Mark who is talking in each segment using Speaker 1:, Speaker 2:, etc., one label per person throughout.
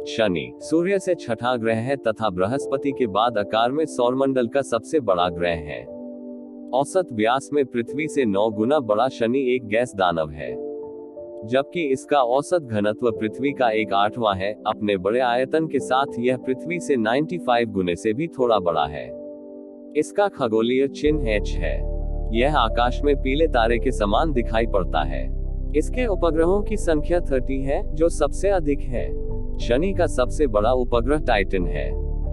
Speaker 1: शनि सूर्य से छठा ग्रह है तथा बृहस्पति के बाद आकार में सौरमंडल का सबसे बड़ा ग्रह है। औसत व्यास में पृथ्वी से 9 गुना बड़ा शनि एक गैस दानव है, जबकि इसका औसत घनत्व पृथ्वी का 1/8 है। अपने बड़े आयतन के साथ यह पृथ्वी से 95 गुने से भी थोड़ा बड़ा है। इसका खगोलीय चिन्ह H है। यह आकाश में पीले तारे के समान दिखाई पड़ता है। इसके उपग्रहों की संख्या 30 है, जो सबसे अधिक है। शनि का सबसे बड़ा उपग्रह टाइटन है।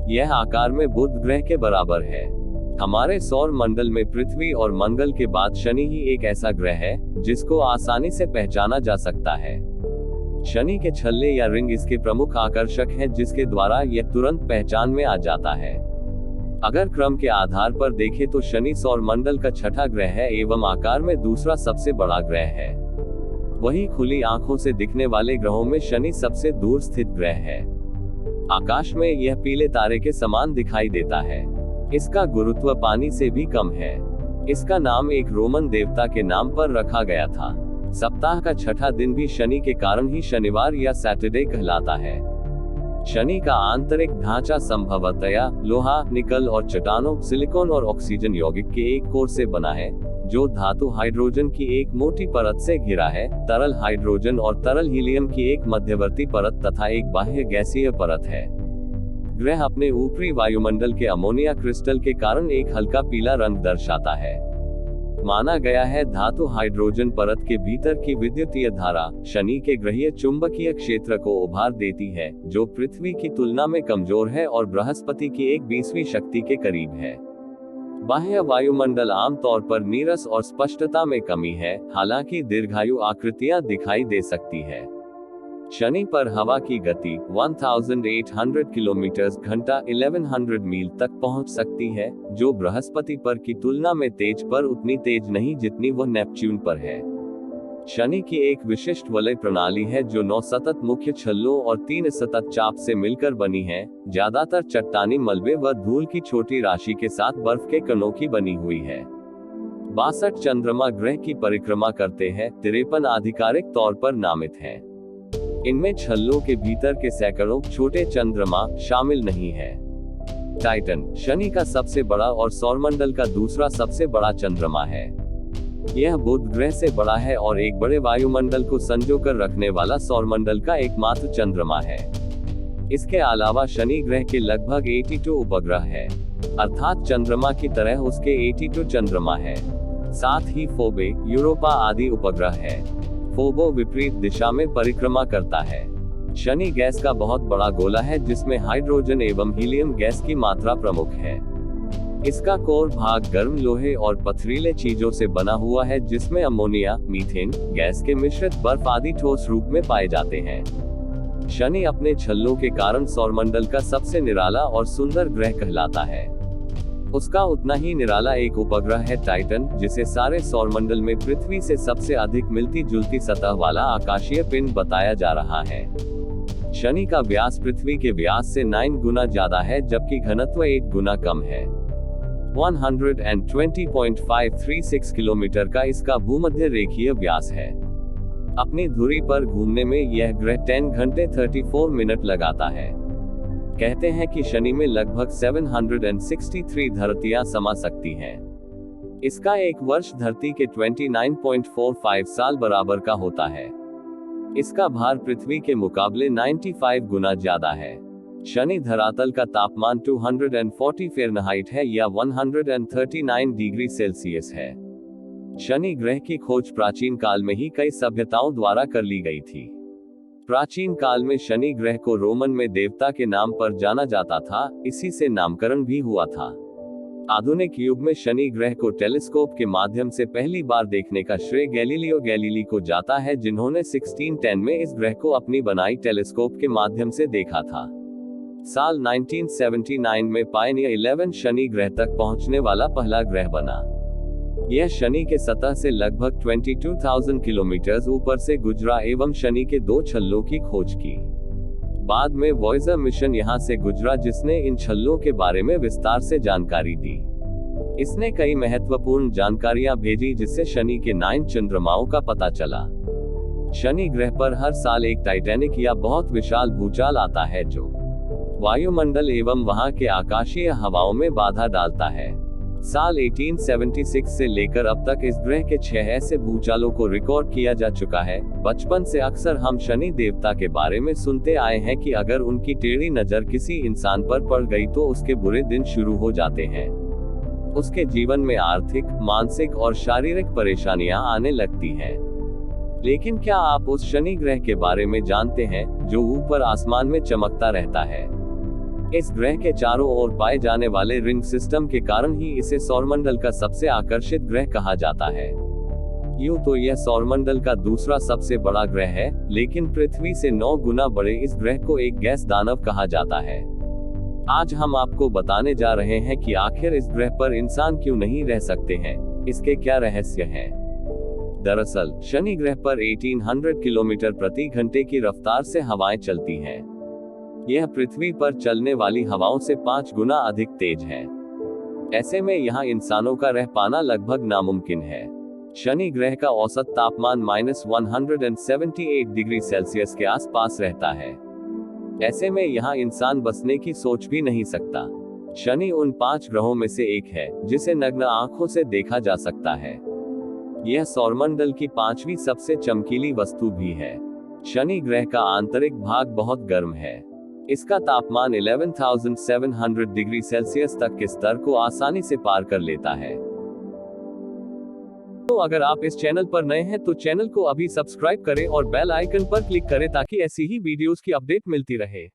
Speaker 1: यह आकार में बुध ग्रह के बराबर है। हमारे सौर मंडल में पृथ्वी और मंगल के बाद शनि ही एक ऐसा ग्रह है जिसको आसानी से पहचाना जा सकता है। शनि के छल्ले या रिंग इसके प्रमुख आकर्षक हैं, जिसके द्वारा यह तुरंत पहचान में आ जाता है। अगर क्रम के आधार पर देखें तो शनि सौर मंडल का छठा ग्रह है एवं आकार में दूसरा सबसे बड़ा ग्रह है। वही खुली आंखों से दिखने वाले ग्रहों में शनि सबसे दूर स्थित ग्रह है। आकाश में यह पीले तारे के समान दिखाई देता है। इसका गुरुत्व पानी से भी कम है। इसका नाम एक रोमन देवता के नाम पर रखा गया था। सप्ताह का छठा दिन भी शनि के कारण ही शनिवार या सैटरडे कहलाता है। शनि का आंतरिक ढांचा संभवतया लोहा, निकल और चट्टानों, सिलिकॉन और ऑक्सीजन यौगिक के एक कोर से बना है, जो धातु हाइड्रोजन की एक मोटी परत से घिरा है, तरल हाइड्रोजन और तरल हीलियम की एक मध्यवर्ती परत तथा एक बाह्य गैसीय परत है। ग्रह अपने ऊपरी वायुमंडल के अमोनिया क्रिस्टल के कारण एक हल्का पीला रंग दर्शाता है। माना गया है धातु हाइड्रोजन परत के भीतर की विद्युतीय धारा शनि के ग्रहीय चुंबकीय क्षेत्र को उभार देती है, जो पृथ्वी की तुलना में कमजोर है और बृहस्पति की 1/20वीं शक्ति के करीब है। बाह्य वायुमंडल आमतौर पर नीरस और स्पष्टता में कमी है, हालांकि दीर्घायु आकृतियां दिखाई दे सकती है। शनि पर हवा की गति 1800 किलोमीटर घंटा 1100 मील तक पहुंच सकती है, जो बृहस्पति पर की तुलना में तेज पर उतनी तेज नहीं जितनी वह नेपच्यून पर है। शनि की एक विशिष्ट वलय प्रणाली है जो 9 सतत मुख्य छल्लों और 3 सतत चाप से मिलकर बनी है, ज्यादातर चट्टानी मलबे व धूल की छोटी राशि के साथ बर्फ के कणों की बनी हुई है। 62 चंद्रमा ग्रह की परिक्रमा करते हैं, 53 आधिकारिक तौर पर नामित हैं। इनमें छल्लों के भीतर के सैकड़ों छोटे चंद्रमा शामिल नहीं है। टाइटन शनि का सबसे बड़ा और सौरमंडल का दूसरा सबसे बड़ा चंद्रमा है। यह बुध ग्रह से बड़ा है और एक बड़े वायुमंडल को संजोकर रखने वाला सौरमंडल का एकमात्र चंद्रमा है। इसके अलावा शनि ग्रह के लगभग 82 उपग्रह है, अर्थात चंद्रमा की तरह उसके 82 चंद्रमा है। साथ ही फोबे, यूरोपा आदि उपग्रह है। फोबो विपरीत दिशा में परिक्रमा करता है। शनि गैस का बहुत बड़ा गोला है जिसमें हाइड्रोजन एवं हीलियम गैस की मात्रा प्रमुख है। इसका कोर भाग गर्म लोहे और पथरीले चीजों से बना हुआ है, जिसमें अमोनिया, मीथेन गैस के मिश्रित बर्फ आदि ठोस रूप में पाए जाते हैं। शनि अपने छल्लों के कारण सौरमंडल का सबसे निराला और सुंदर ग्रह कहलाता है। उसका उतना ही निराला एक उपग्रह है टाइटन, जिसे सारे सौरमंडल में पृथ्वी से सबसे अधिक मिलती जुलती सतह वाला आकाशीय पिंड बताया जा रहा है। शनि का व्यास पृथ्वी के व्यास से 9 गुना ज्यादा है, जबकि घनत्व 1 गुना कम है। 120.536 किलोमीटर का इसका भूमध्य रेखीय व्यास है। अपनी धुरी पर घूमने में यह ग्रह 10 घंटे 34 मिनट लगाता है। कहते हैं कि शनि में लगभग 763 धरतियां समा सकती हैं। इसका एक वर्ष धरती के 29.45 साल बराबर का होता है। इसका भार पृथ्वी के मुकाबले 95 गुना ज्यादा है। शनि धरातल का तापमान 240 फ़ारेनहाइट है या 139 डिग्री सेल्सियस है। शनि ग्रह की खोज प्राचीन काल में ही कई सभ्यताओं द्वारा कर ली गई थी। प्राचीन काल में शनि ग्रह को रोमन में देवता के नाम पर जाना जाता था, इसी से नामकरण भी हुआ था। आधुनिक युग में शनि ग्रह को टेलीस्कोप के माध्यम से पहली बार देखने का श्रेय गैलीलियो गैलीली को जाता है, जिन्होंने 1610 में इस ग्रह को अपनी बनाई टेलीस्कोप के माध्यम से देखा था। साल 1979 में पायनियर 11 शनि ग्रह तक पहुंचने वाला पहला ग्रह बना। यह शनि के सतह से लगभग 22,000 किलोमीटर ऊपर से गुजरा एवं शनि के 2 छल्लों की खोज की। बाद में वॉयेजर मिशन यहां से गुजरा, जिसने इन छल्लों के बारे में विस्तार से जानकारी दी। इसने कई महत्वपूर्ण जानकारियां भेजी, जिससे शनि के 9 चंद्रमाओं का पता चला। शनि ग्रह पर हर साल एक टाइटैनिक या बहुत विशाल भूचाल आता है जो वायुमंडल एवं वहां के आकाशीय हवाओं में बाधा डालता है। साल 1876 से लेकर अब तक इस ग्रह के 6 ऐसे भूचालों को रिकॉर्ड किया जा चुका है। बचपन से अक्सर हम शनि देवता के बारे में सुनते आए हैं कि अगर उनकी टेढ़ी नजर किसी इंसान पर पड़ गई तो उसके बुरे दिन शुरू हो जाते हैं। उसके जीवन में आर्थिक, मानसिक और शारीरिक परेशानियां आने लगती हैं। लेकिन क्या आप उस शनि ग्रह के बारे में जानते हैं जो ऊपर आसमान में चमकता रहता है? इस ग्रह के चारों ओर पाए जाने वाले रिंग सिस्टम के कारण ही इसे सौरमंडल का सबसे आकर्षित ग्रह कहा जाता है। यूं तो यह सौरमंडल का दूसरा सबसे बड़ा ग्रह है, लेकिन पृथ्वी से 9 गुना बड़े इस ग्रह को एक गैस दानव कहा जाता है। आज हम आपको बताने जा रहे हैं कि आखिर इस ग्रह पर इंसान क्यों नहीं रह सकते हैं, इसके क्या रहस्य हैं। दरअसल शनि ग्रह पर 1800 किलोमीटर प्रति घंटे की रफ्तार से हवाएं चलती हैं। यह पृथ्वी पर चलने वाली हवाओं से 5 गुना अधिक तेज है। ऐसे में यहाँ इंसानों का रह पाना लगभग नामुमकिन है। शनि ग्रह का औसत तापमान -178 डिग्री सेल्सियस के आसपास रहता है। ऐसे में यहाँ इंसान बसने की सोच भी नहीं सकता। शनि उन 5 ग्रहों में से एक है जिसे नग्न आंखों से देखा जा सकता है। यह सौरमंडल की 5वीं सबसे चमकीली वस्तु भी है। शनि ग्रह का आंतरिक भाग बहुत गर्म है। इसका तापमान 11,700 डिग्री सेल्सियस तक के स्तर को आसानी से पार कर लेता है। तो अगर आप इस चैनल पर नए हैं तो चैनल को अभी सब्सक्राइब करें और बेल आइकन पर क्लिक करें ताकि ऐसी ही वीडियोस की अपडेट मिलती रहे।